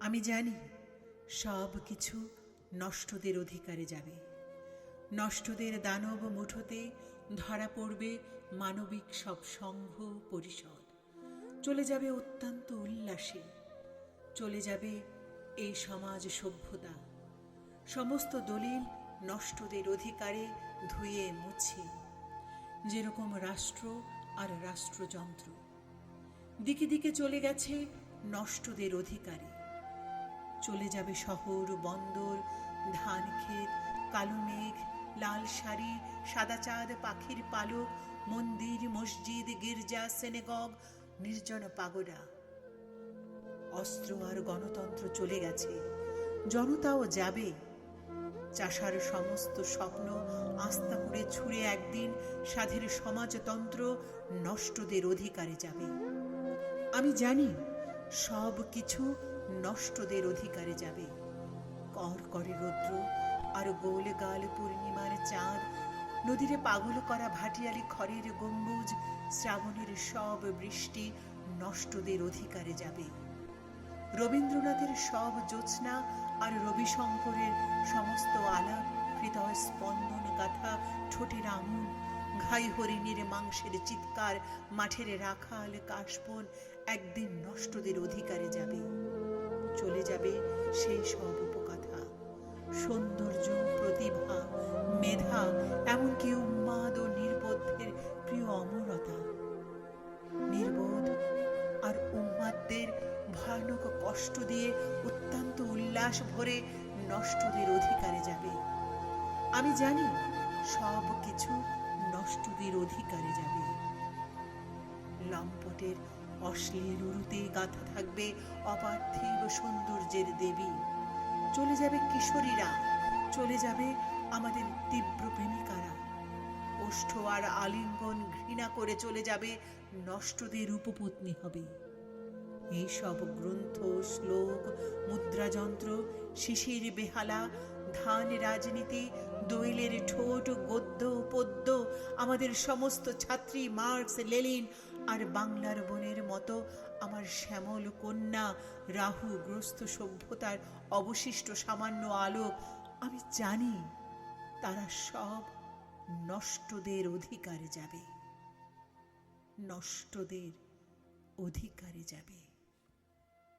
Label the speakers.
Speaker 1: আমি জানি সব কিছু নষ্টদের অধিকারে যাবে। নষ্টদের দানব মুঠোতে ধরা পড়বে মানবিক সব সংঘ পরিষদ। চলে যাবে অত্যন্ত উল্লাসে, চলে যাবে এই সমাজ সভ্যতা। সমস্ত দলিল নষ্টদের অধিকারে ধুয়ে মুছে, যেরকম রাষ্ট্র আর রাষ্ট্রযন্ত্র দিকে দিকে চলে গেছে নষ্টদের অধিকারে। চলে যাবে শহর, বন্দর, ধান ক্ষেত, কালো মেঘ, লাল শাড়ি, সাদা চাঁদ, পাখির পালক, মন্দির, মসজিদ, গির্জা, সিনেগগ, নির্জন পাগোডা। অস্ত্র আর গণতন্ত্র চলে গেছে, জনতাও যাবে। চাষার সমস্ত স্বপ্ন আস্থা করে ছুঁড়ে একদিন স্বাধীন সমাজতন্ত্র নষ্টদের অধিকারে যাবে। আমি জানি সব কিছু নষ্টদের অধিকারে যাবে। কর করে রৌদ্র আর গোল গাল পূর্ণিমার চাঁদ, নদীরে পাগল করা ভাটিয়ালি খড়ের গম্বুজ, শ্রাবণের সব বৃষ্টি নষ্টদের অধিকারে যাবে। রবীন্দ্রনাথের সব জ্যোৎস্না আর রবিশঙ্করের সমস্ত আলাপ, হৃদয় স্পন্দন গাথা ঠোঁটের আঙুল, ঘাই হরিণীর মাংসের চিৎকার, মাঠের রাখাল কাশবন একদিন নষ্টদের অধিকারে যাবে। চলে যাবে সেই সব উপকথা, সৌন্দর্য, প্রতিভা, মেধা, এমনকি উন্মাদ ও নির্বোধের প্রিয় অমরতা। নির্বোধ আর উন্মাদদের ভয়ানক কষ্ট দিয়ে অত্যন্ত উল্লাস ভরে নষ্টদের অধিকারে যাবে। আমি জানি সব কিছু নষ্টদের অধিকারে যাবে। লম্পটের অশ্লীল উরুতে গাথা থাকবে অপার্থিব সৌন্দর্যের দেবী। চলে যাবে কিশোরীরা, চলে যাবে আমাদের তীব্র প্রেমিকারা। ওষ্ঠ আর আলিঙ্গন ঘৃণা করে চলে যাবে নষ্টদের উপপত্নী হবে। এইসব গ্রন্থ, শ্লোক, মুদ্রাযন্ত্র, শিশির বেহালা, ধান রাজনীতি, দোয়েলের ঠোঁট, গদ্য পদ্য, আমাদের সমস্ত ছাত্রী মার্কস, লেনিন আর বাংলার বনের মতো আমার শ্যামল কন্যা রাহুগ্রস্ত সভ্যতার অবশিষ্ট সামান্য আলোক, আমি জানি তারা সব নষ্টদের অধিকারে যাবে, নষ্টদের অধিকারে যাবে।